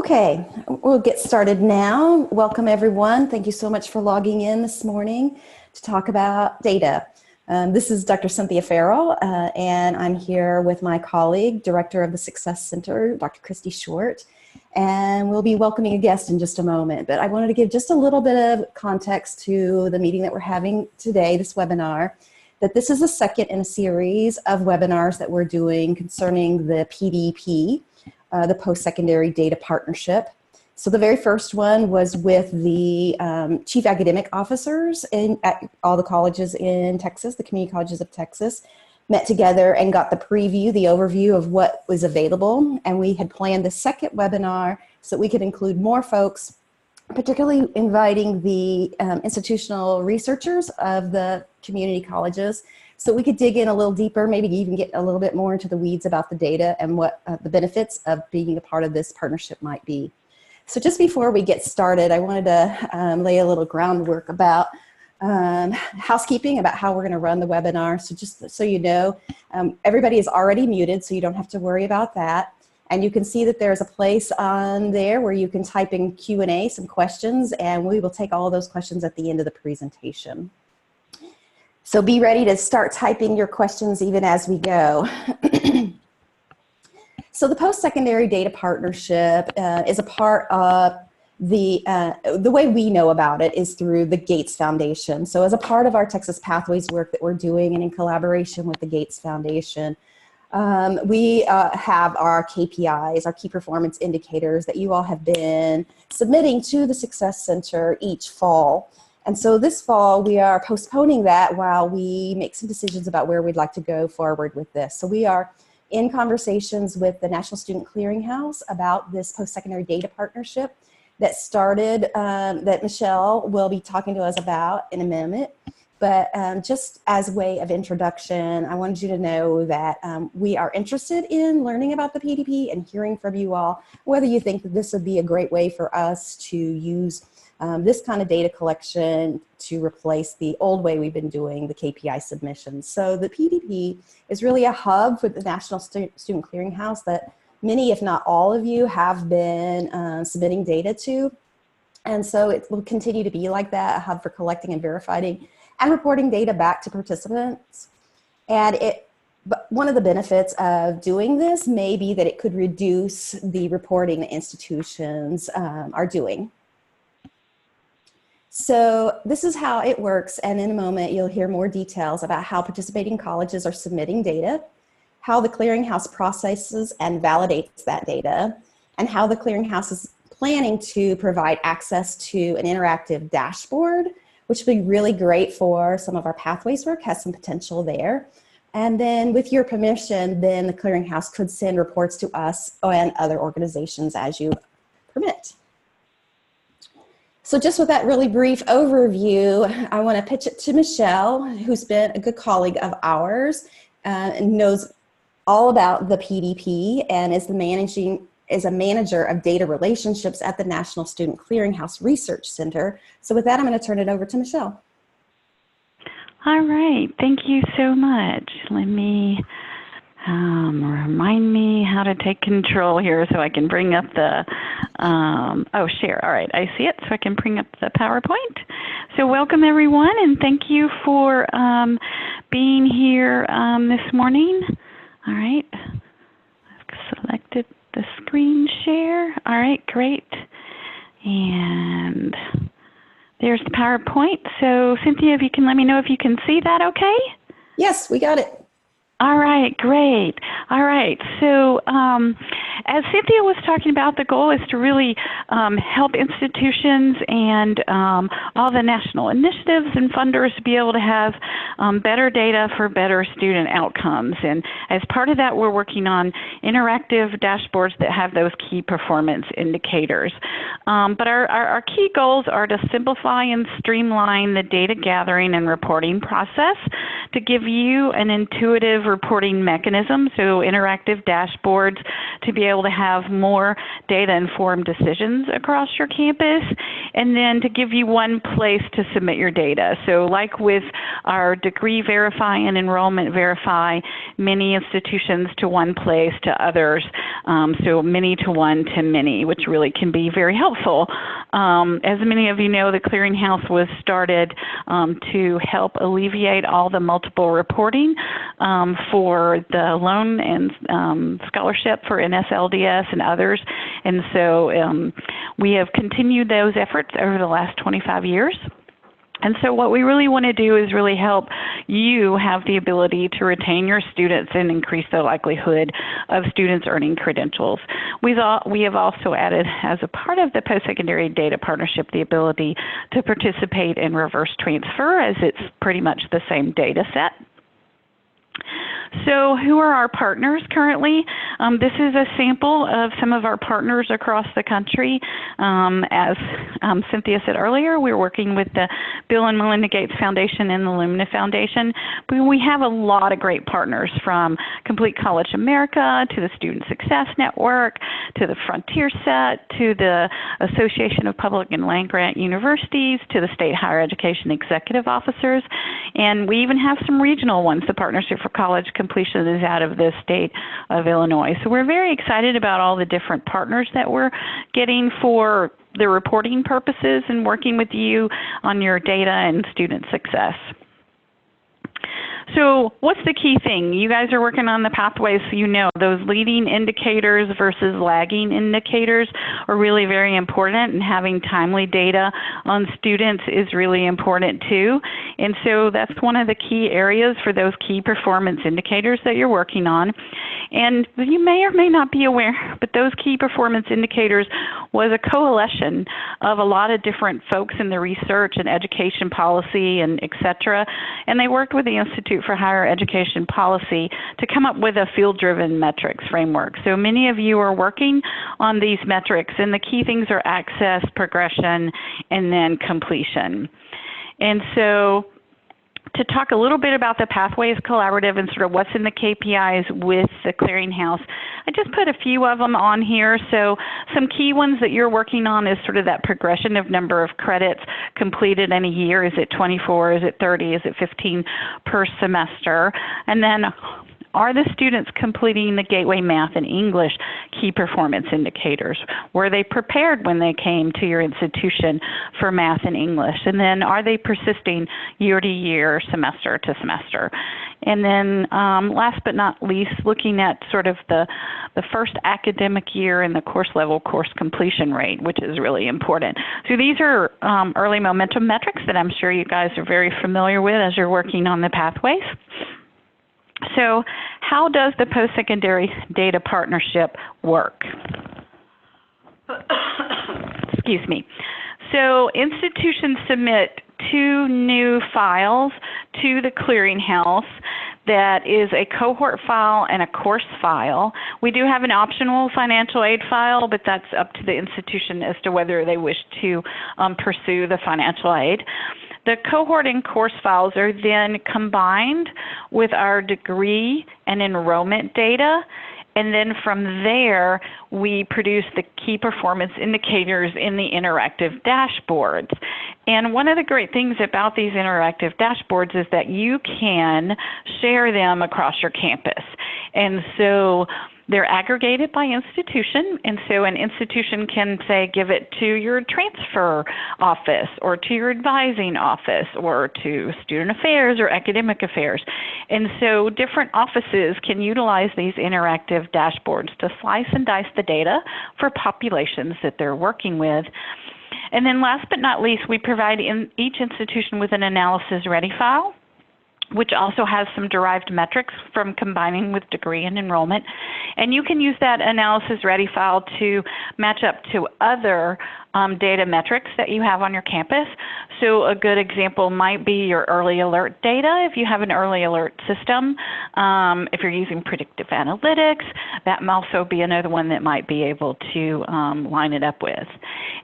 Okay, we'll get started now. Welcome everyone. Thank you so much for logging in this morning to talk about data. This is Dr. Cynthia Farrell, and I'm here with my colleague, Director of the Success Center, Dr. Christy Short, and we'll be welcoming a guest in just a moment. But I wanted to give just a little bit of context to the meeting that we're having today, this webinar, that this is the second in a series of webinars that we're doing concerning the PDP, the Postsecondary Data Partnership. So the very first one was with the chief academic officers at all the colleges in Texas, the community colleges of Texas, met together and got the preview, the overview of what was available. And we had planned the second webinar so that we could include more folks, particularly inviting the institutional researchers of the community colleges, so we could dig in a little deeper, maybe even get a little bit more into the weeds about the data and what the benefits of being a part of this partnership might be. So just before we get started, I wanted to lay a little groundwork about housekeeping, about how we're going to run the webinar. So just so you know, everybody is already muted, so you don't have to worry about that. And you can see that there's a place on there where you can type in Q&A, some questions, and we will take all of those questions at the end of the presentation. So be ready to start typing your questions even as we go. So the Postsecondary Data Partnership is a part of the way we know about it is through the Gates Foundation. So as a part of our Texas Pathways work that we're doing and in collaboration with the Gates Foundation, we have our KPIs, our key performance indicators that you all have been submitting to the Success Center each fall. And so this fall, we are postponing that while we make some decisions about where we'd like to go forward with this. So we are in conversations with the National Student Clearinghouse about this post-secondary data partnership that started, that Michelle will be talking to us about in a moment. But just as a way of introduction, I wanted you to know that we are interested in learning about the PDP and hearing from you all, whether you think that this would be a great way for us to use this kind of data collection to replace the old way we've been doing the KPI submissions. So the PDP is really a hub for the National Student Clearinghouse that many, if not all of you, have been submitting data to. And so it will continue to be like that, a hub for collecting and verifying and reporting data back to participants. And but one of the benefits of doing this may be that it could reduce the reporting that institutions are doing. So this is how it works, and in a moment you'll hear more details about how participating colleges are submitting data, how the Clearinghouse processes and validates that data, and how the Clearinghouse is planning to provide access to an interactive dashboard, which would be really great for some of our pathways work, has some potential there. And then with your permission, then the Clearinghouse could send reports to us and other organizations as you permit. So just with that really brief overview, I want to pitch it to Michelle, who's been a good colleague of ours and knows all about the PDP and is a manager of data relationships at the National Student Clearinghouse Research Center. So with that, I'm going to turn it over to Michelle. All right, thank you so much. Let me remind me how to take control here so I can bring up the, share. All right, I see it, so I can bring up the PowerPoint. So welcome everyone, and thank you for being here this morning. All right, I've selected the screen share. All right, great. And there's the PowerPoint. So Cynthia, if you can let me know if you can see that okay? Yes, we got it. All right, great. All right, so as Cynthia was talking about, the goal is to really help institutions and all the national initiatives and funders to be able to have better data for better student outcomes. And as part of that, we're working on interactive dashboards that have those key performance indicators. But our key goals are to simplify and streamline the data gathering and reporting process to give you an intuitive reporting mechanism, so interactive dashboards to be able to have more data-informed decisions across your campus, and then to give you one place to submit your data. So like with our Degree Verify and Enrollment Verify, many institutions to one place to others, so many to one to many, which really can be very helpful. As many of you know, the Clearinghouse was started to help alleviate all the multiple reporting for the loan and scholarship for NSLDS and others. And so we have continued those efforts over the last 25 years. And so what we really want to do is really help you have the ability to retain your students and increase the likelihood of students earning credentials. We have also added, as a part of the Postsecondary Data Partnership, the ability to participate in reverse transfer, as it's pretty much the same data set. So who are our partners currently? This is a sample of some of our partners across the country. As Cynthia said earlier, we're working with the Bill and Melinda Gates Foundation and the Lumina Foundation. But we have a lot of great partners, from Complete College America to the Student Success Network to the Frontier Set to the Association of Public and Land-Grant Universities to the State Higher Education Executive Officers. And we even have some regional ones. The Partnership for College Completion is out of the state of Illinois. So we're very excited about all the different partners that we're getting for the reporting purposes and working with you on your data and student success. So what's the key thing? You guys are working on the pathways, so you know those leading indicators versus lagging indicators are really very important, and having timely data on students is really important too. And so that's one of the key areas for those key performance indicators that you're working on. And you may or may not be aware, but those key performance indicators was a coalition of a lot of different folks in the research and education policy and et cetera. And they worked with the Institute for Higher Education Policy to come up with a field-driven metrics framework. So many of you are working on these metrics, and the key things are access, progression, and then completion. And so to talk a little bit about the Pathways Collaborative and sort of what's in the KPIs with the Clearinghouse, I just put a few of them on here. So some key ones that you're working on is sort of that progression of number of credits completed in a year. Is it 24? Is it 30? Is it 15 per semester? And then, are the students completing the Gateway Math and English key performance indicators? Were they prepared when they came to your institution for math and English? And then, are they persisting year to year, semester to semester? And then last but not least, looking at sort of the first academic year and the course level course completion rate, which is really important. So these are early momentum metrics that I'm sure you guys are very familiar with as you're working on the pathways. So how does the Postsecondary Data Partnership work? Excuse me. So institutions submit 2 new files to the Clearinghouse. That is a cohort file and a course file. We do have an optional financial aid file, but that's up to the institution as to whether they wish to pursue the financial aid. The cohort and course files are then combined with our degree and enrollment data, and then from there we produce the key performance indicators in the interactive dashboards. And one of the great things about these interactive dashboards is that you can share them across your campus. And so they're aggregated by institution, and so an institution can, say, give it to your transfer office or to your advising office or to student affairs or academic affairs. And so different offices can utilize these interactive dashboards to slice and dice the data for populations that they're working with. And then last but not least, we provide each institution with an analysis ready file, which also has some derived metrics from combining with degree and enrollment. And you can use that analysis ready file to match up to other data metrics that you have on your campus. So a good example might be your early alert data. If you have an early alert system, if you're using predictive analytics, that might also be another one that might be able to line it up with.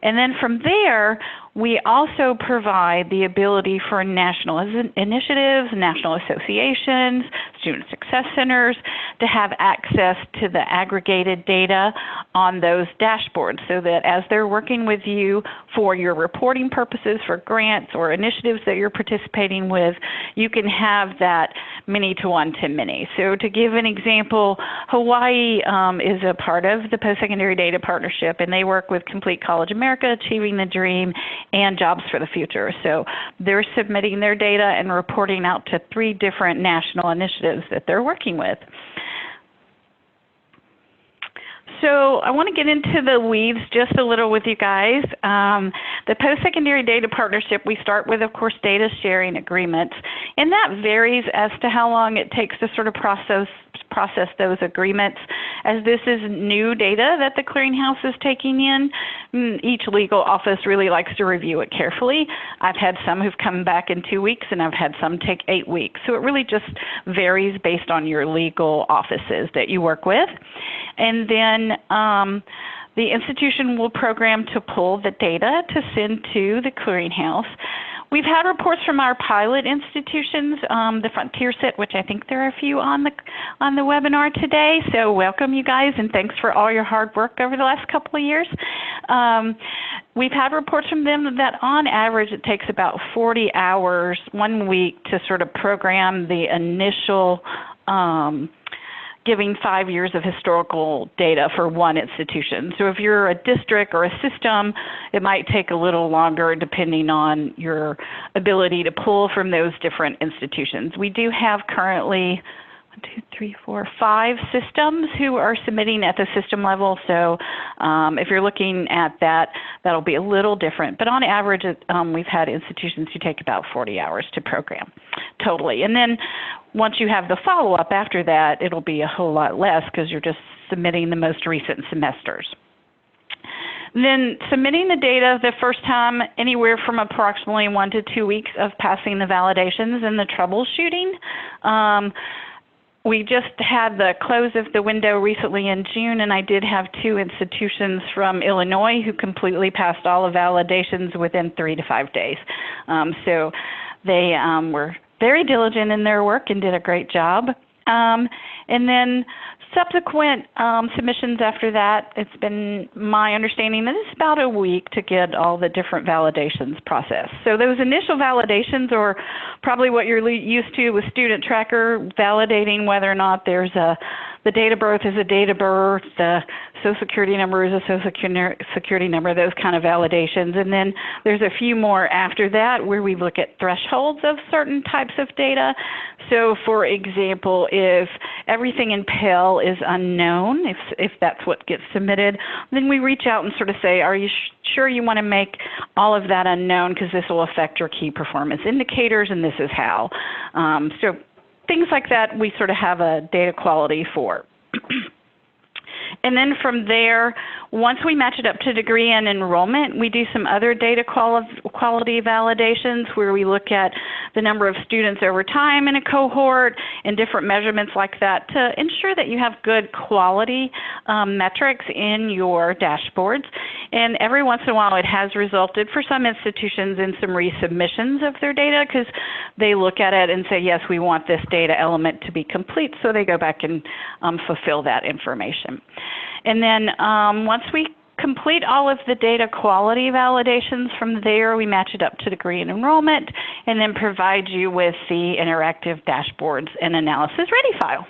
And then from there, we also provide the ability for national initiatives, national associations, student success centers to have access to the aggregated data on those dashboards so that as they're working with you for your reporting purposes for grants or initiatives that you're participating with, you can have that many-to-one to many. So to give an example, Hawaii is a part of the Postsecondary Data Partnership, and they work with Complete College America, Achieving the Dream, and Jobs for the Future. So they're submitting their data and reporting out to 3 different national initiatives that they're working with. So I want to get into the weeds just a little with you guys. The Postsecondary Data Partnership, we start with, of course, data sharing agreements, and that varies as to how long it takes to sort of process those agreements. As this is new data that the Clearinghouse is taking in, each legal office really likes to review it carefully. I've had some who've come back in 2 weeks, and I've had some take 8 weeks. So it really just varies based on your legal offices that you work with. And then the institution will program to pull the data to send to the Clearinghouse. We've had reports from our pilot institutions, the Frontier Set, which I think there are a few on the webinar today. So welcome, you guys, and thanks for all your hard work over the last couple of years. We've had reports from them that on average it takes about 40 hours, 1 week, to sort of program the initial giving 5 years of historical data for one institution. So if you're a district or a system, it might take a little longer depending on your ability to pull from those different institutions. We do have currently 5 systems who are submitting at the system level. So if you're looking at that, that'll be a little different. But on average, we've had institutions who take about 40 hours to program totally. And then once you have the follow-up after that, it'll be a whole lot less because you're just submitting the most recent semesters. Then submitting the data the first time, anywhere from approximately 1 to 2 weeks of passing the validations and the troubleshooting. We just had the close of the window recently in June, and I did have 2 institutions from Illinois who completely passed all the validations within 3 to 5 days. So they were very diligent in their work and did a great job. And then subsequent submissions after that, it's been my understanding that it's about a week to get all the different validations processed. So those initial validations are probably what you're used to with Student Tracker, validating whether or not there's the date of birth is a date of birth, the Social Security number is a Social Security number, those kind of validations. And then there's a few more after that where we look at thresholds of certain types of data. So for example, if everything in Pell is unknown, if that's what gets submitted, then we reach out and sort of say, are you sure you want to make all of that unknown because this will affect your key performance indicators, and this is how. So things like that we sort of have a data quality for. And then from there, once we match it up to degree and enrollment, we do some other data quality validations where we look at the number of students over time in a cohort and different measurements like that to ensure that you have good quality metrics in your dashboards. And every once in a while, it has resulted for some institutions in some resubmissions of their data because they look at it and say, yes, we want this data element to be complete, so they go back and fulfill that information. And then once we complete all of the data quality validations, from there we match it up to degree and enrollment and then provide you with the interactive dashboards and analysis ready file.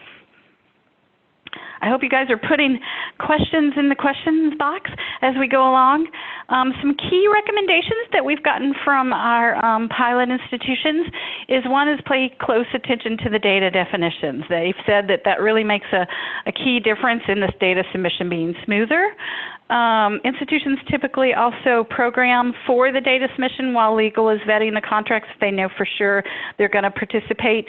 I hope you guys are putting questions in the questions box as we go along. Some key recommendations that we've gotten from our pilot institutions is one is pay close attention to the data definitions. They've said that that really makes a key difference in this data submission being smoother. Institutions typically also program for the data submission while legal is vetting the contracts if they know for sure they're going to participate.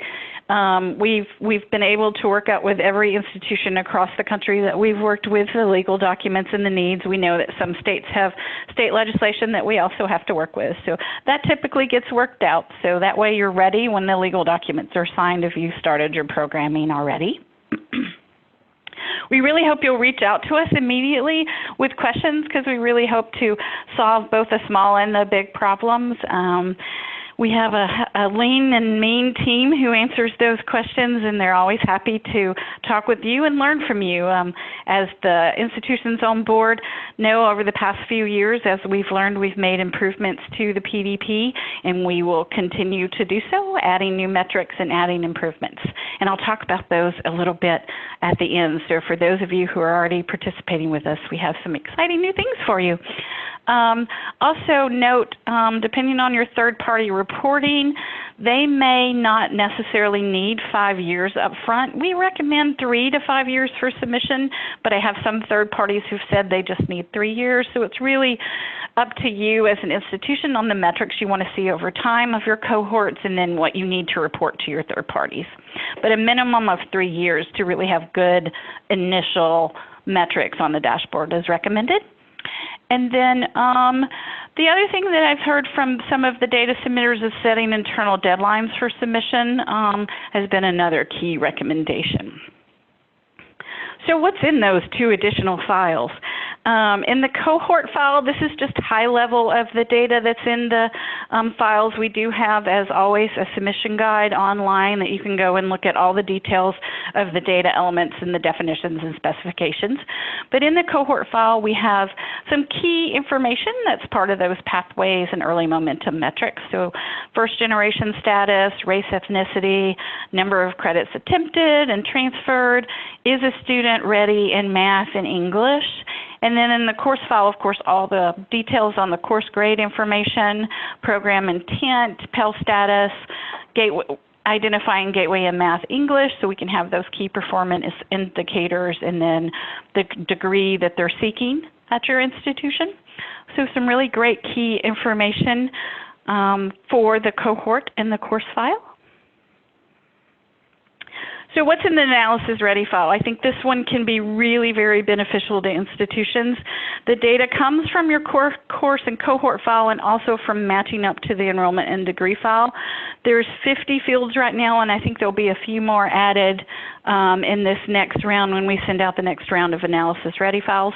We've been able to work out with every institution across the country that we've worked with the legal documents and the needs. We know that some states have state legislation that we also have to work with. So that typically gets worked out. So that way you're ready when the legal documents are signed if you started your programming already. We really hope you'll reach out to us immediately with questions because we really hope to solve both the small and the big problems. We have a lean and mean team who answers those questions, and they're always happy to talk with you and learn from you. As the institutions on board know, over the past few years, as we've learned, we've made improvements to the PDP, and we will continue to do so, adding new metrics and adding improvements. And I'll talk about those a little bit at the end. So for those of you who are already participating with us, we have some exciting new things for you. Also note, depending on your third-party reporting, they may not necessarily need 5 years up front. We recommend 3 to 5 years for submission, but I have some third parties who've said they just need 3 years. So it's really up to you as an institution on the metrics you want to see over time of your cohorts and then what you need to report to your third parties. But a minimum of 3 years to really have good initial metrics on the dashboard is recommended. And then the other thing that I've heard from some of the data submitters is setting internal deadlines for submission has been another key recommendation. So what's in those 2 additional files? In the cohort file, this is just high level of the data that's in the files. We do have, as always, a submission guide online that you can go and look at all the details of the data elements and the definitions and specifications. But in the cohort file, we have some key information that's part of those pathways and early momentum metrics. So first generation status, race, ethnicity, number of credits attempted and transferred, is a student ready in math and English. And then in the course file, of course, all the details on the course grade information, program intent, Pell status, identifying gateway in math English, so we can have those key performance indicators, and then the degree that they're seeking at your institution. So some really great key information for the cohort in the course file. So what's in the analysis ready file? I think this one can be really very beneficial to institutions. The data comes from your course and cohort file and also from matching up to the enrollment and degree file. There's 50 fields right now, and I think there'll be a few more added in this next round when we send out the next round of analysis ready files.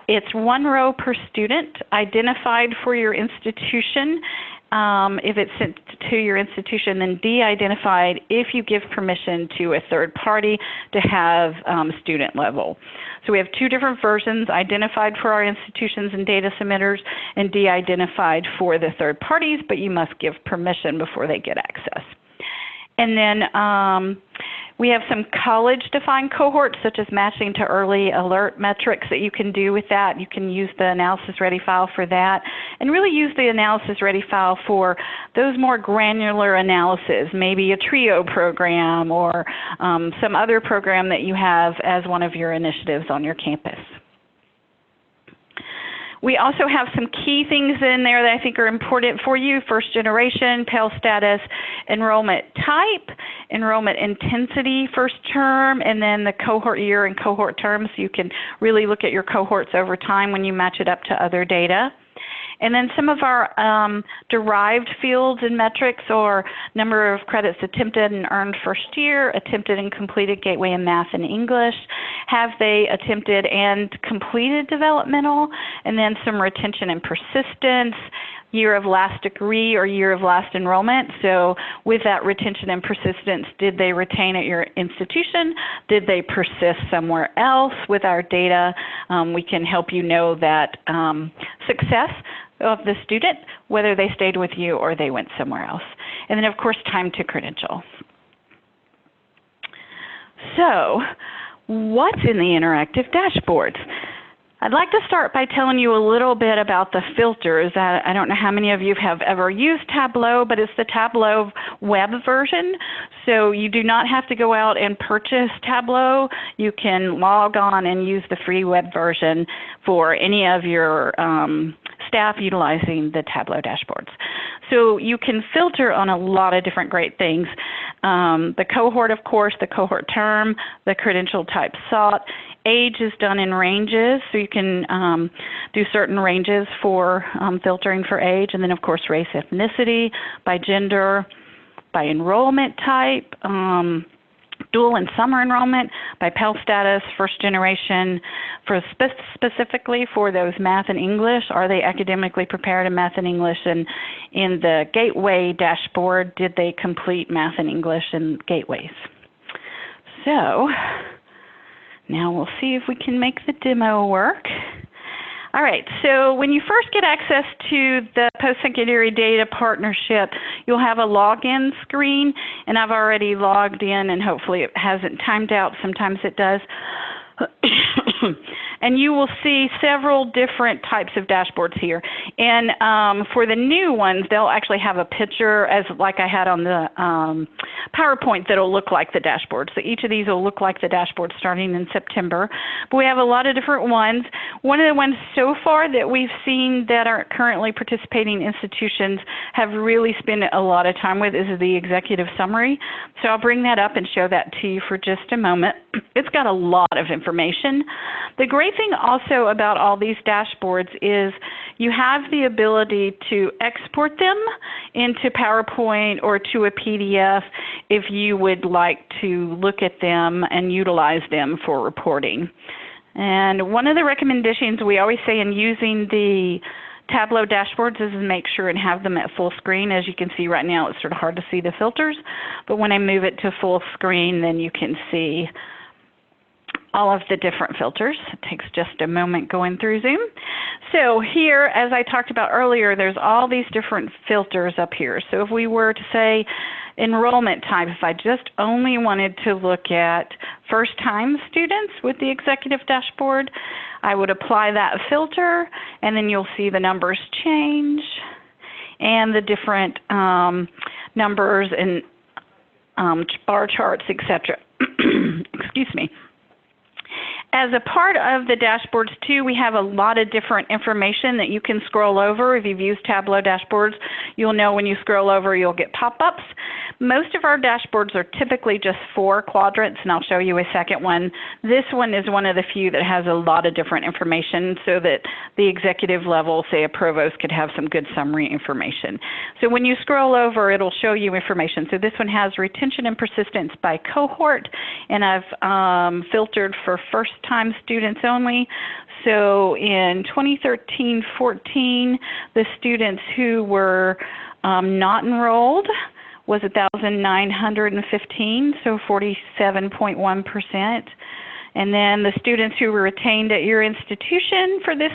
It's 1 row per student identified for your institution. If it's sent to your institution, then de-identified if you give permission to a third party to have student level. So we have 2 different versions, identified for our institutions and data submitters and de-identified for the third parties, but you must give permission before they get access. And then we have some college-defined cohorts, such as matching to early alert metrics that you can do with that. You can use the analysis-ready file for that, and really use the analysis-ready file for those more granular analysis, maybe a TRIO program or some other program that you have as one of your initiatives on your campus. We also have some key things in there that I think are important for you. First generation, Pell status, enrollment type, enrollment intensity first term, and then the cohort year and cohort term, so you can really look at your cohorts over time when you match it up to other data. And then some of our derived fields and metrics, or number of credits attempted and earned first year, attempted and completed gateway in math and English, have they attempted and completed developmental, and then some retention and persistence, year of last degree or year of last enrollment. So with that retention and persistence, did they retain at your institution? Did they persist somewhere else? With our data, we can help you know that success of the student, whether they stayed with you or they went somewhere else. And then, of course, time to credential. So what's in the interactive dashboards? I'd like to start by telling you a little bit about the filters. I don't know how many of you have ever used Tableau, but it's the Tableau web version. So you do not have to go out and purchase Tableau. You can log on and use the free web version for any of your staff utilizing the Tableau dashboards. So you can filter on a lot of different great things. The cohort, of course, the cohort term, the credential type sought. Age is done in ranges, so you can do certain ranges for filtering for age. And then, of course, race, ethnicity, by gender, by enrollment type, dual and summer enrollment, by Pell status, first generation, for specifically for those math and English. Are they academically prepared in math and English? And in the Gateway dashboard, did they complete math and English in Gateways? So now we'll see if we can make the demo work. All right, so when you first get access to the Postsecondary Data Partnership, you'll have a login screen, and I've already logged in, and hopefully it hasn't timed out. Sometimes it does. And you will see several different types of dashboards here. And for the new ones, they'll actually have a picture, as like I had on the PowerPoint, that'll look like the dashboard. So each of these will look like the dashboard starting in September. But we have a lot of different ones. One of the ones so far that we've seen that are currently participating institutions have really spent a lot of time with is the executive summary. So I'll bring that up and show that to you for just a moment. It's got a lot of information. The great thing also about all these dashboards is you have the ability to export them into PowerPoint or to a PDF if you would like to look at them and utilize them for reporting. And one of the recommendations we always say in using the Tableau dashboards is make sure and have them at full screen. As you can see right now, it's sort of hard to see the filters, but when I move it to full screen, then you can see all of the different filters. It takes just a moment going through Zoom. So here, as I talked about earlier, there's all these different filters up here. So if we were to say enrollment type, if I just only wanted to look at first-time students with the executive dashboard, I would apply that filter, and then you'll see the numbers change and the different numbers and bar charts, etc. Excuse me. As a part of the dashboards too, we have a lot of different information that you can scroll over. If you've used Tableau dashboards, you'll know when you scroll over you'll get pop-ups. Most of our dashboards are typically just 4 quadrants, and I'll show you a second one. This one is one of the few that has a lot of different information so that the executive level, say a provost, could have some good summary information. So when you scroll over, it'll show you information. So this one has retention and persistence by cohort, and I've filtered for first-time students only. So in 2013-14, the students who were not enrolled was 1,915, so 47.1%. And then the students who were retained at your institution for this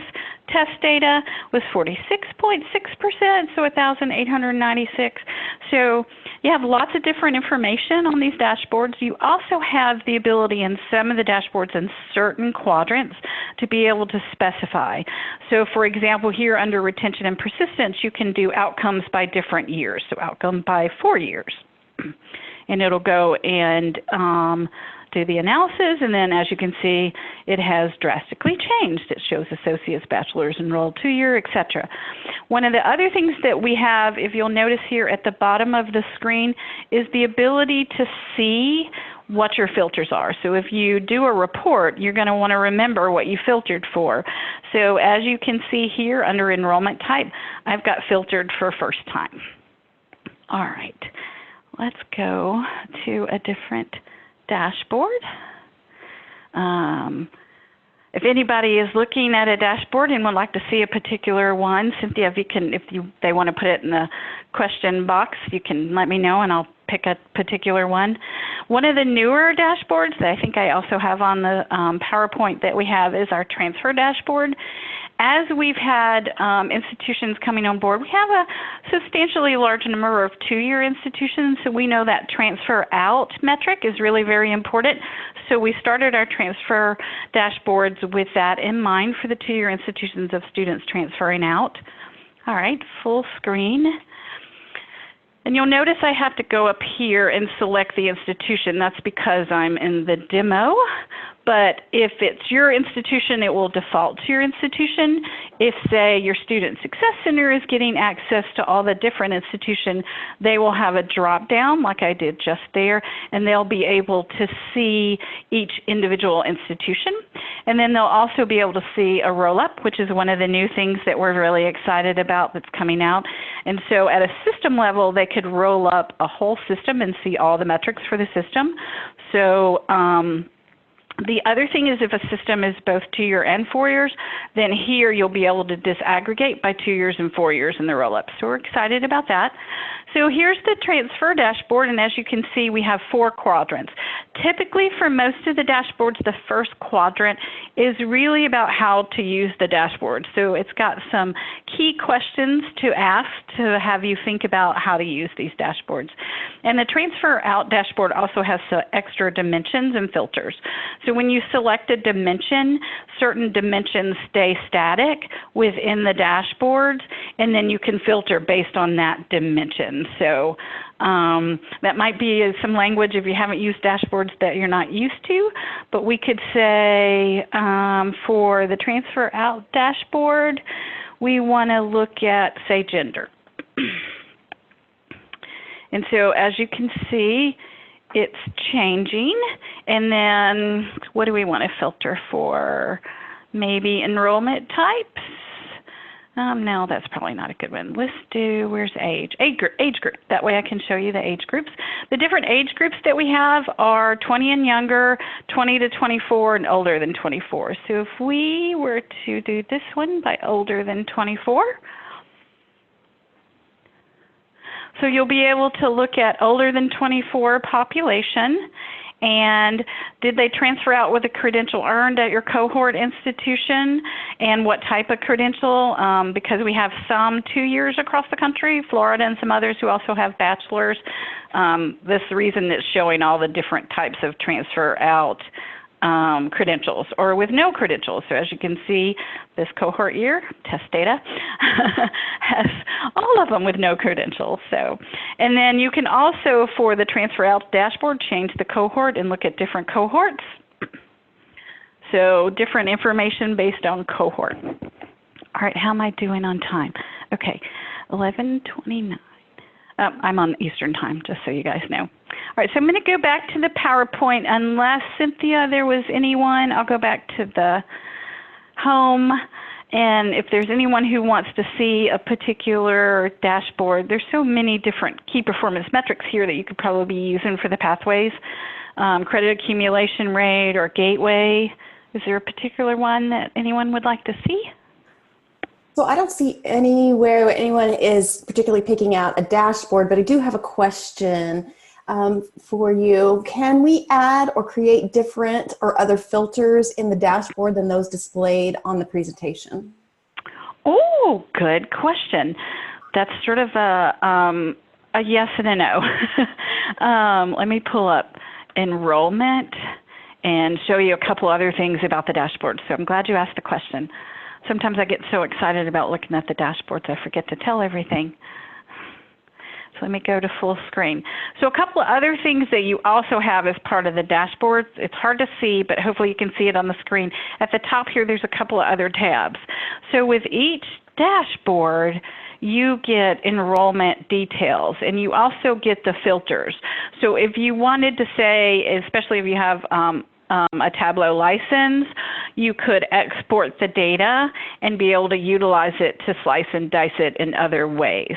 test data was 46.6%, so 1,896. So you have lots of different information on these dashboards. You also have the ability in some of the dashboards in certain quadrants to be able to specify. So for example, here under retention and persistence, you can do outcomes by different years, so outcome by 4 years. And it'll go and do the analysis, and then as you can see, it has drastically changed. It shows associates, bachelor's, enrolled 2-year, etc. One of the other things that we have, if you'll notice here at the bottom of the screen, is the ability to see what your filters are. So if you do a report, you're going to want to remember what you filtered for. So as you can see here under enrollment type, I've got filtered for first time. All right, let's go to a different dashboard. If anybody is looking at a dashboard and would like to see a particular one, Cynthia, if they want to put it in the question box, you can let me know and I'll pick a particular one. One of the newer dashboards that I think I also have on the PowerPoint that we have is our transfer dashboard. As we've had institutions coming on board, we have a substantially large number of 2-year institutions, so we know that transfer out metric is really very important. So we started our transfer dashboards with that in mind for the 2-year institutions of students transferring out. All right, full screen. And you'll notice I have to go up here and select the institution. That's because I'm in the demo. But if it's your institution, it will default to your institution. if, say, your Student Success Center is getting access to all the different institutions, they will have a drop down like I did just there, and they'll be able to see each individual institution. And then they'll also be able to see a roll-up, which is one of the new things that we're really excited about that's coming out. And so at a system level, they could roll up a whole system and see all the metrics for the system. So the other thing is if a system is both 2 year and 4 years, then here you'll be able to disaggregate by 2 years and 4 years in the roll-up. So we're excited about that. So here's the transfer dashboard, and as you can see, we have 4 quadrants. Typically for most of the dashboards, the first quadrant is really about how to use the dashboard. So it's got some key questions to ask to have you think about how to use these dashboards. And the transfer out dashboard also has some extra dimensions and filters. So when you select a dimension, certain dimensions stay static within the dashboards, and then you can filter based on that dimension. So that might be some language if you haven't used dashboards that you're not used to, but we could say for the transfer out dashboard, we want to look at, say, gender. And so as you can see, it's changing. And then what do we want to filter for? Maybe enrollment types. No, that's probably not a good one. Let's do, where's age? Age group. That way I can show you the age groups. The different age groups that we have are 20 and younger, 20 to 24, and older than 24. So if we were to do this one by older than 24, so you'll be able to look at older than 24 population, and did they transfer out with a credential earned at your cohort institution, and what type of credential, because we have some 2 years across the country, Florida and some others who also have bachelor's. This reason it's showing all the different types of transfer out credentials or with no credentials. So as you can see, this cohort year, test data, has all of them with no credentials. So, and then you can also, for the transfer out dashboard, change the cohort and look at different cohorts. So different information based on cohort. All right, how am I doing on time? Okay, 11:29. I'm on Eastern time, just so you guys know. All right, so I'm going to go back to the PowerPoint. Unless, Cynthia, there was anyone, I'll go back to the home. And if there's anyone who wants to see a particular dashboard, there's so many different key performance metrics here that you could probably be using for the pathways. Credit accumulation rate or gateway. Is there a particular one that anyone would like to see? So I don't see anywhere where anyone is particularly picking out a dashboard, but I do have a question for you. Can we add or create different or other filters in the dashboard than those displayed on the presentation? Oh, good question. That's sort of a yes and a no. Let me pull up enrollment and show you a couple other things about the dashboard. So I'm glad you asked the question. Sometimes I get so excited about looking at the dashboards, I forget to tell everything. So let me go to full screen. So a couple of other things that you also have as part of the dashboard. It's hard to see, but hopefully you can see it on the screen. At the top here, there's a couple of other tabs. So with each dashboard, you get enrollment details, and you also get the filters. So if you wanted to say, especially if you have a Tableau license, you could export the data and be able to utilize it to slice and dice it in other ways.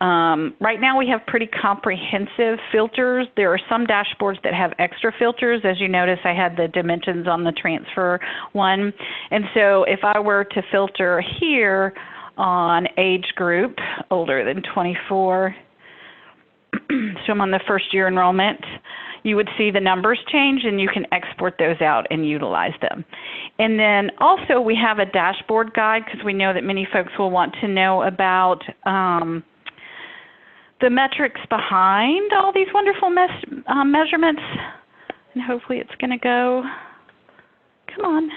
Right now we have pretty comprehensive filters. There are some dashboards that have extra filters. As you notice, I had the dimensions on the transfer one. And so if I were to filter here on age group, older than 24, so I'm on the first year enrollment, you would see the numbers change, and you can export those out and utilize them. And then also we have a dashboard guide, because we know that many folks will want to know about the metrics behind all these wonderful measurements. And hopefully it's going to go, come on.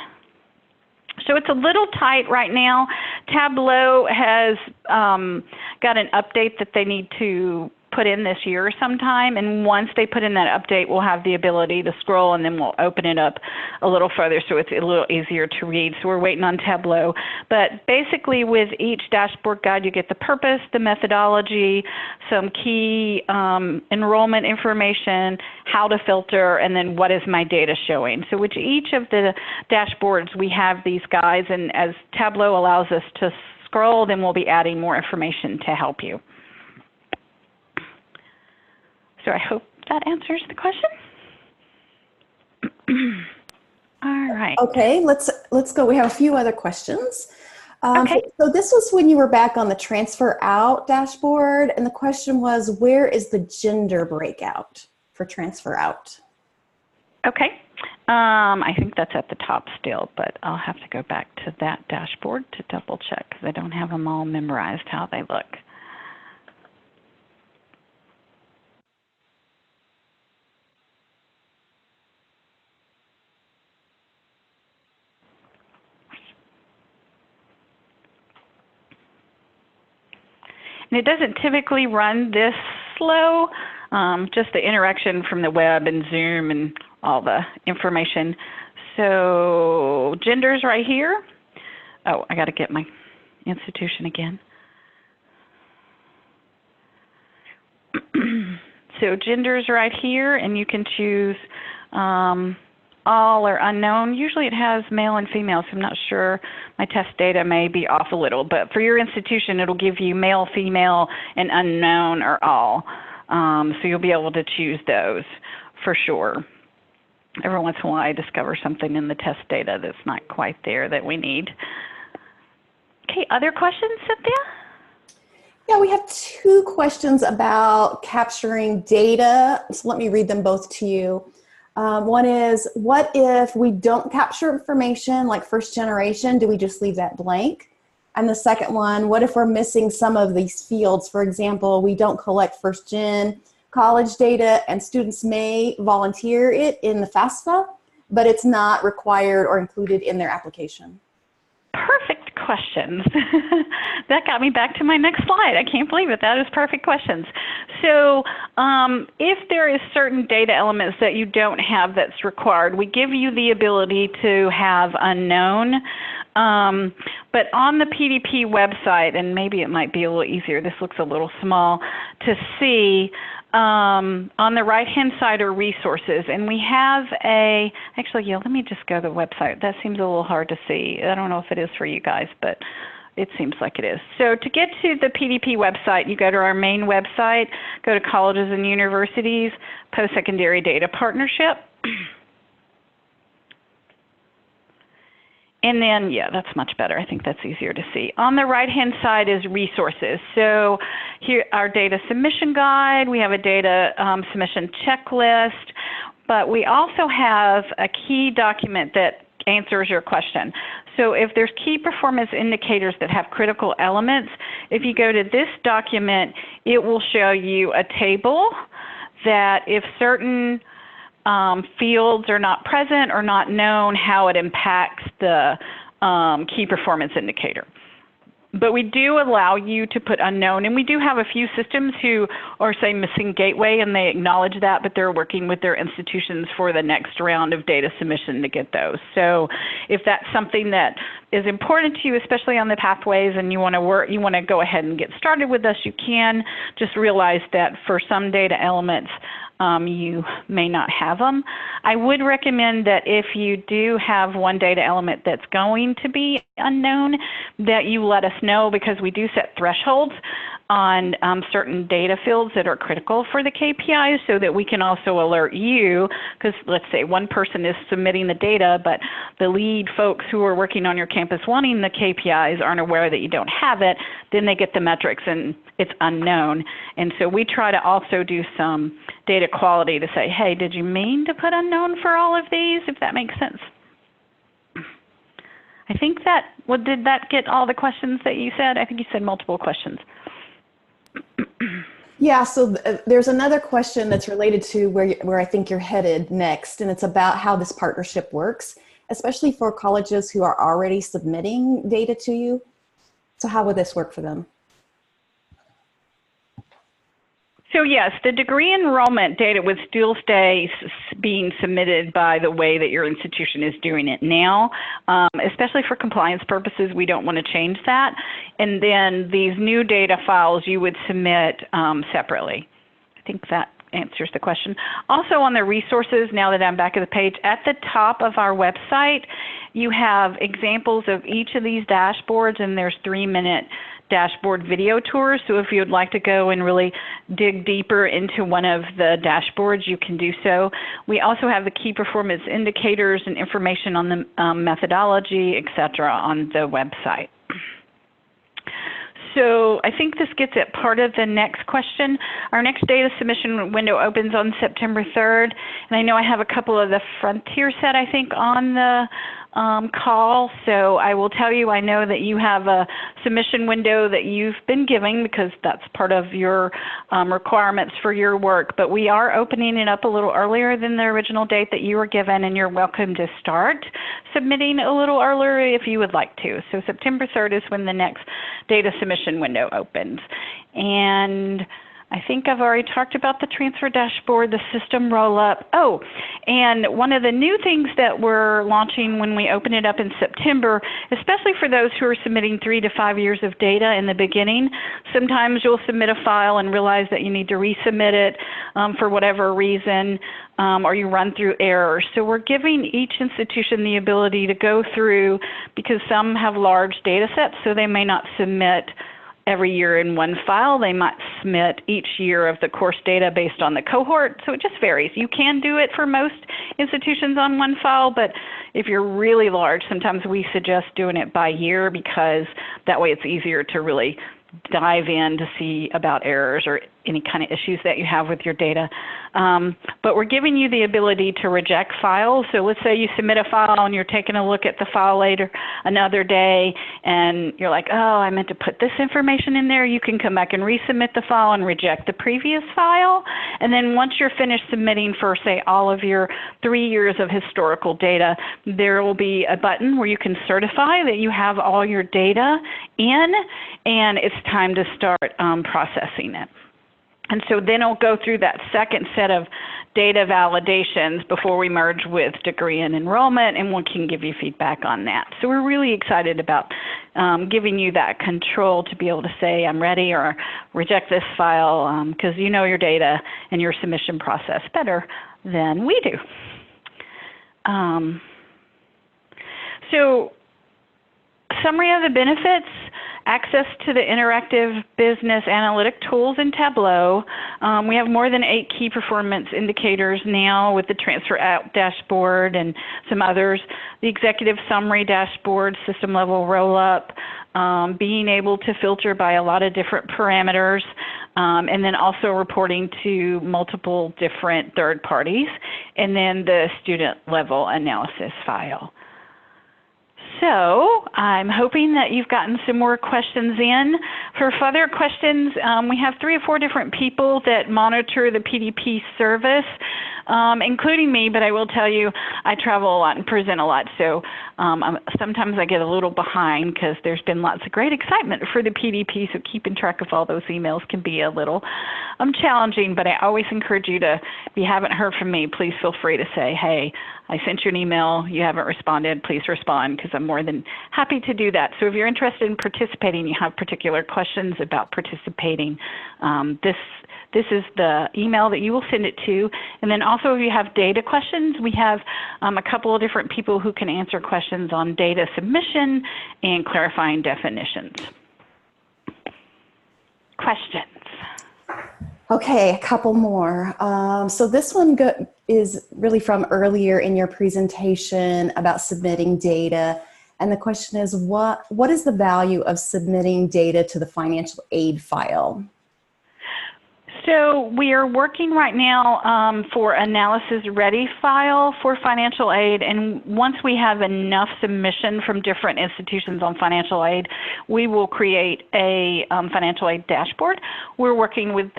So it's a little tight right now. Tableau has got an update that they need to put in this year sometime, and once they put in that update, we'll have the ability to scroll, and then we'll open it up a little further so it's a little easier to read. So we're waiting on Tableau. But basically with each dashboard guide, you get the purpose, the methodology, some key enrollment information, how to filter, and then what is my data showing. So with each of the dashboards, we have these guides, and as Tableau allows us to scroll, then we'll be adding more information to help you. So I hope that answers the question. All right. Okay, let's go. We have a few other questions. Okay. So this was when you were back on the transfer out dashboard, and the question was, where is the gender breakout for transfer out? Okay. I think that's at the top still, but I'll have to go back to that dashboard to double check because I don't have them all memorized how they look. And it doesn't typically run this slow, just the interaction from the web and Zoom and all the information. So gender's right here. Oh, I got to get my institution again. So gender's right here, and you can choose all or unknown. Usually it has male and female, so I'm not sure. My test data may be off a little, but for your institution, it'll give you male, female, and unknown or all. So you'll be able to choose those for sure. Every once in a while I discover something in the test data that's not quite there that we need. Okay, other questions, Cynthia? Yeah, we have two questions about capturing data. So let me read them both to you. One is, what if we don't capture information like first generation? Do we just leave that blank? And the second one, what if we're missing some of these fields? For example, we don't collect first gen college data and students may volunteer it in the FAFSA, but it's not required or included in their application. Perfect questions. That got me back to my next slide. I can't believe it. That is perfect questions. So if there is certain data elements that you don't have that's required, we give you the ability to have unknown. But on the PDP website, and maybe it might be a little easier, this looks a little small to see, on the right-hand side are resources, and we have actually, yeah, let me just go to the website. That seems a little hard to see. I don't know if it is for you guys, but it seems like it is. So to get to the PDP website, you go to our main website, go to Colleges and Universities, Postsecondary Data Partnership. And then, yeah, that's much better. I think that's easier to see. On the right-hand side is resources. So here, our data submission guide. We have a data submission checklist. But we also have a key document that answers your question. So if there's key performance indicators that have critical elements, if you go to this document, it will show you a table that if certain fields are not present or not known, how it impacts the key performance indicator. But we do allow you to put unknown, and we do have a few systems who are, say, missing gateway, and they acknowledge that, but they're working with their institutions for the next round of data submission to get those. So if that's something that is important to you, especially on the pathways, and you want to go ahead and get started with us, you can. Just realize that for some data elements, you may not have them. I would recommend that if you do have one data element that's going to be unknown, that you let us know, because we do set thresholds on certain data fields that are critical for the KPIs, so that we can also alert you, because let's say one person is submitting the data, but the lead folks who are working on your campus wanting the KPIs aren't aware that you don't have it, then they get the metrics and it's unknown. And so we try to also do some data quality to say, hey, did you mean to put unknown for all of these, if that makes sense? I think that, well, did that get all the questions that you said? I think you said multiple questions. Yeah, so there's another question that's related to where I think you're headed next, and it's about how this partnership works, especially for colleges who are already submitting data to you. So how would this work for them? So yes, the degree enrollment data would still stay being submitted by the way that your institution is doing it now, especially for compliance purposes. We don't want to change that. And then these new data files you would submit separately. I think that answers the question. Also on the resources, now that I'm back at the page, at the top of our website, you have examples of each of these dashboards, and there's 3-minute dashboard video tours. So if you'd like to go and really dig deeper into one of the dashboards, you can do so. We also have the key performance indicators and information on the methodology, et cetera, on the website. So I think this gets at part of the next question. Our next data submission window opens on September 3rd. And I know I have a couple of the Frontier set, I think, on the call. So I will tell you, I know that you have a submission window that you've been giving because that's part of your requirements for your work. But we are opening it up a little earlier than the original date that you were given, and you're welcome to start submitting a little earlier if you would like to. So September 3rd is when the next data submission window opens. And I think I've already talked about the transfer dashboard, the system roll-up. Oh, and one of the new things that we're launching when we open it up in September, especially for those who are submitting 3 to 5 years of data in the beginning, sometimes you'll submit a file and realize that you need to resubmit it for whatever reason, or you run through errors. So we're giving each institution the ability to go through, because some have large data sets, so they may not submit every year in one file. They might submit each year of the course data based on the cohort, so it just varies. You can do it for most institutions on one file, but if you're really large, sometimes we suggest doing it by year, because that way it's easier to really dive in to see about errors or any kind of issues that you have with your data. But we're giving you the ability to reject files. So let's say you submit a file and you're taking a look at the file later another day, and you're like, oh, I meant to put this information in there. You can come back and resubmit the file and reject the previous file. And then once you're finished submitting for, say, all of your 3 years of historical data, there will be a button where you can certify that you have all your data in, and it's time to start processing it. And so then it'll go through that second set of data validations before we merge with degree and enrollment, and we can give you feedback on that. So we're really excited about giving you that control to be able to say, I'm ready, or reject this file, because you know your data and your submission process better than we do. So summary of the benefits: access to the interactive business analytic tools in Tableau. We have more than 8 key performance indicators now with the transfer out dashboard and some others. The executive summary dashboard, system level roll-up, being able to filter by a lot of different parameters, and then also reporting to multiple different third parties, and then the student level analysis file. So I'm hoping that you've gotten some more questions in. For further questions, we have 3 or 4 different people that monitor the PDP service, including me, but I will tell you I travel a lot and present a lot, so sometimes I get a little behind because there's been lots of great excitement for the PDP, so keeping track of all those emails can be a little challenging, but I always encourage you to, if you haven't heard from me, please feel free to say, hey, I sent you an email, you haven't responded, please respond, because I'm more than happy to do that. So if you're interested in participating, you have particular questions about participating, this is the email that you will send it to. And then also if you have data questions, we have a couple of different people who can answer questions on data submission and clarifying definitions. Questions? Okay, a couple more. So this one is really from earlier in your presentation about submitting data. And the question is, what is the value of submitting data to the financial aid file? So we are working right now for analysis ready file for financial aid, and once we have enough submission from different institutions on financial aid, we will create a financial aid dashboard. We're working with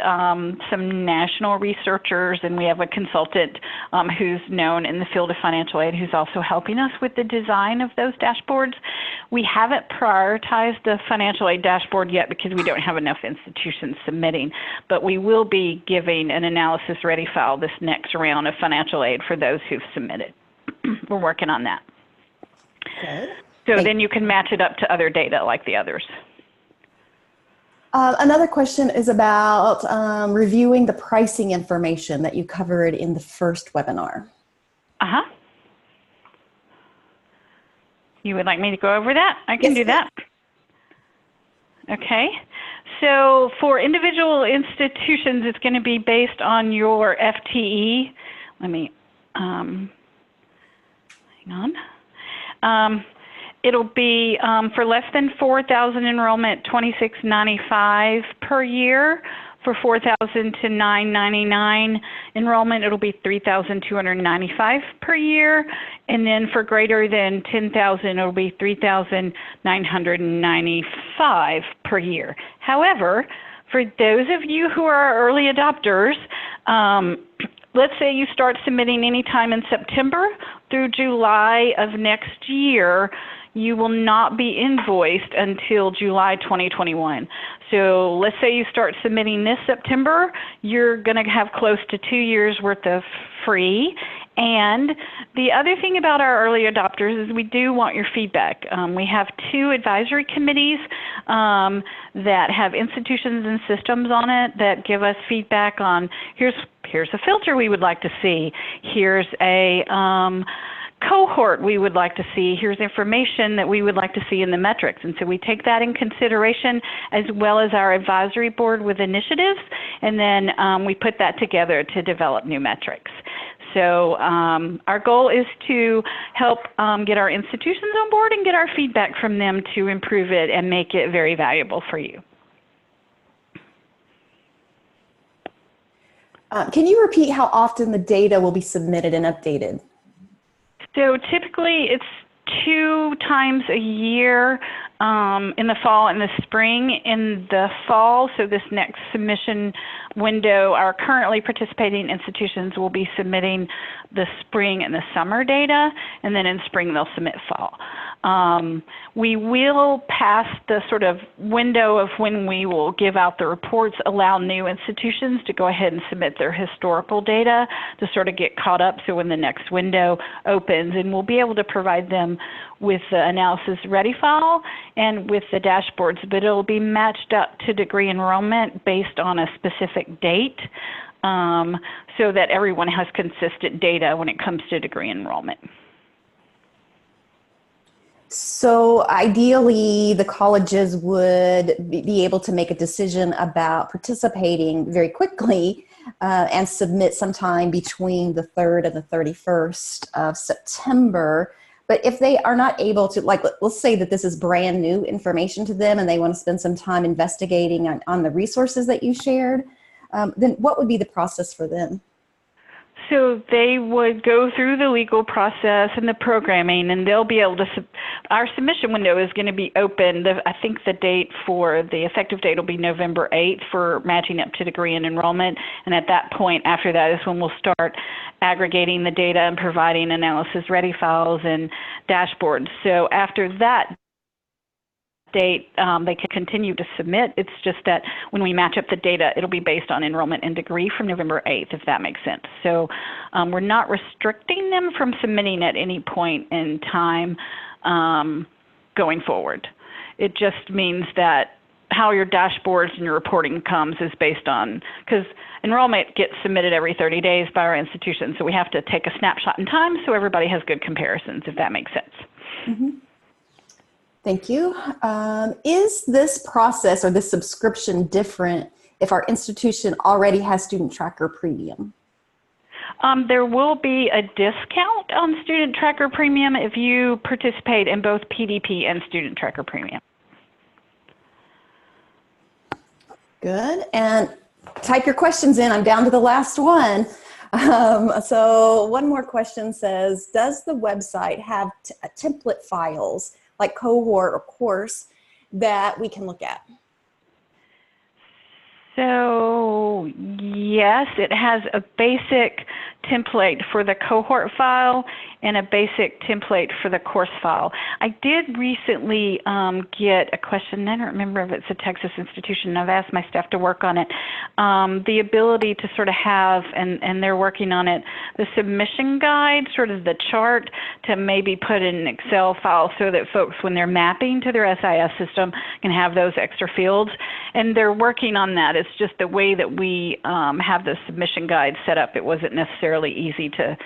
some national researchers, and we have a consultant who's known in the field of financial aid who's also helping us with the design of those dashboards. We haven't prioritized the financial aid dashboard yet because we don't have enough institutions submitting, but we will will be giving an analysis ready file this next round of financial aid for those who've submitted. We're working on that. Good. So then you can match it up to other data like the others. Another question is about reviewing the pricing information that you covered in the first webinar. Uh-huh. You would like me to go over that? I can do that. Okay. So for individual institutions, it's going to be based on your FTE. Let me, hang on. It'll be for less than 4,000 enrollment, $26.95 per year. For 4,000 to 999 enrollment, it'll be $3,295 per year. And then for greater than 10,000, it'll be $3,995 per year. However, for those of you who are early adopters, let's say you start submitting anytime in September through July of next year, you will not be invoiced until July 2021. So let's say you start submitting this September, you're going to have close to 2 years worth of free. And the other thing about our early adopters is we do want your feedback. We have 2 advisory committees that have institutions and systems on it that give us feedback on here's a filter we would like to see. Here's a cohort we would like to see. Here's information that we would like to see in the metrics. And so we take that in consideration as well as our advisory board with initiatives, and then we put that together to develop new metrics. So our goal is to help get our institutions on board and get our feedback from them to improve it and make it very valuable for you. Can you repeat how often the data will be submitted and updated? So typically it's 2 times a year in the fall and the spring. In the fall, so this next submission window, our currently participating institutions will be submitting the spring and the summer data, and then in spring they'll submit fall. We will, past the sort of window of when we will give out the reports, allow new institutions to go ahead and submit their historical data to sort of get caught up, so when the next window opens, and we'll be able to provide them with the analysis ready file and with the dashboards, but it'll be matched up to degree enrollment based on a specific date, so that everyone has consistent data when it comes to degree enrollment. So ideally, the colleges would be able to make a decision about participating very quickly and submit sometime between the 3rd and the 31st of September. But if they are not able to, like, let's say that this is brand new information to them and they want to spend some time investigating on the resources that you shared, then what would be the process for them? So they would go through the legal process and the programming, and they'll be able to, our submission window is going to be open. I think the date for the effective date will be November 8th for matching up to degree and enrollment. And at that point, after that is when we'll start aggregating the data and providing analysis ready files and dashboards. So after that date, they can continue to submit. It's just that when we match up the data, it'll be based on enrollment and degree from November 8th, if that makes sense. So we're not restricting them from submitting at any point in time going forward. It just means that how your dashboards and your reporting comes is based on, because enrollment gets submitted every 30 days by our institution, so we have to take a snapshot in time so everybody has good comparisons, if that makes sense. Mm-hmm. Thank you. Is this process or this subscription different if our institution already has Student Tracker Premium? There will be a discount on Student Tracker Premium if you participate in both PDP and Student Tracker Premium. Good. And type your questions in. I'm down to the last one. So one more question says, does the website have template files like cohort or course that we can look at? So yes, it has a basic template for the cohort file and a basic template for the course file. I did recently get a question, I don't remember if it's a Texas institution, I've asked my staff to work on it, the ability to sort of have, and they're working on it, the submission guide, sort of the chart to maybe put in an Excel file so that folks, when they're mapping to their SIS system, can have those extra fields. And they're working on that. It's just the way that we have the submission guide set up, it wasn't necessarily easy to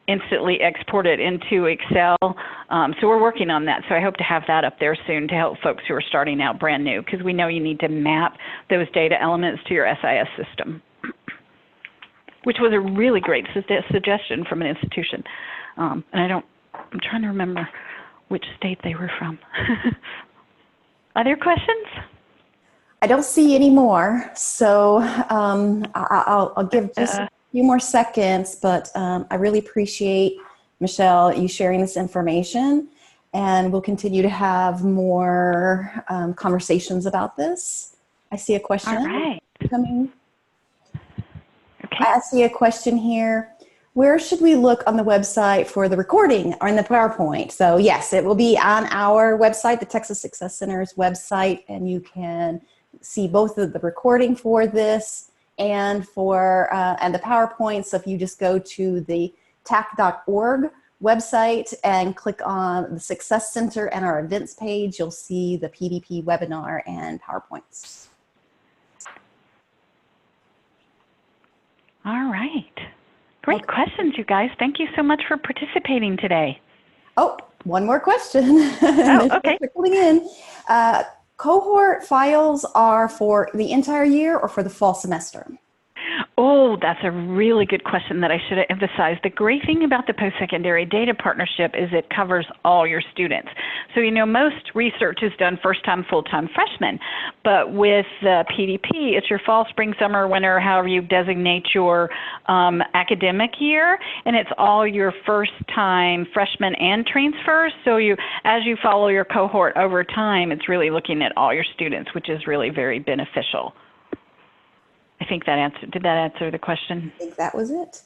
instantly export it into Excel. So we're working on that. So I hope to have that up there soon to help folks who are starting out brand new, because we know you need to map those data elements to your SIS system, which was a really great suggestion from an institution. And I'm trying to remember which state they were from. Other questions? I don't see any more, so I'll give just a few more seconds, but I really appreciate, Michelle, you sharing this information, and we'll continue to have more conversations about this. I see a question. All right. Coming. Okay. I see a question here. Where should we look on the website for the recording or in the PowerPoint? So yes, it will be on our website, the Texas Success Center's website, and you can see both of the recording for this and and the PowerPoint. So if you just go to the tac.org website and click on the Success Center and our events page, you'll see the PDP webinar and PowerPoints. All right. Great questions, you guys. Thank you so much for participating today. Oh, one more question. Oh, okay. Trickling in. Cohort files are for the entire year or for the fall semester? Oh, that's a really good question that I should have emphasized. The great thing about the Postsecondary Data Partnership is it covers all your students. So, you know, most research is done first-time, full-time freshmen, but with the PDP, it's your fall, spring, summer, winter, however you designate your academic year, and it's all your first-time freshmen and transfers. So as you follow your cohort over time, it's really looking at all your students, which is really very beneficial. I think did that answer the question? I think that was it.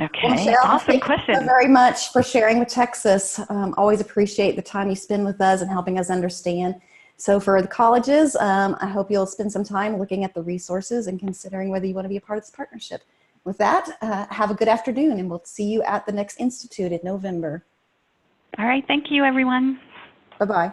Okay, well, Michelle, awesome question. Thank you very much for sharing with Texas. Always appreciate the time you spend with us and helping us understand. So for the colleges, I hope you'll spend some time looking at the resources and considering whether you want to be a part of this partnership. With that, have a good afternoon, and we'll see you at the next Institute in November. All right, thank you, everyone. Bye-bye.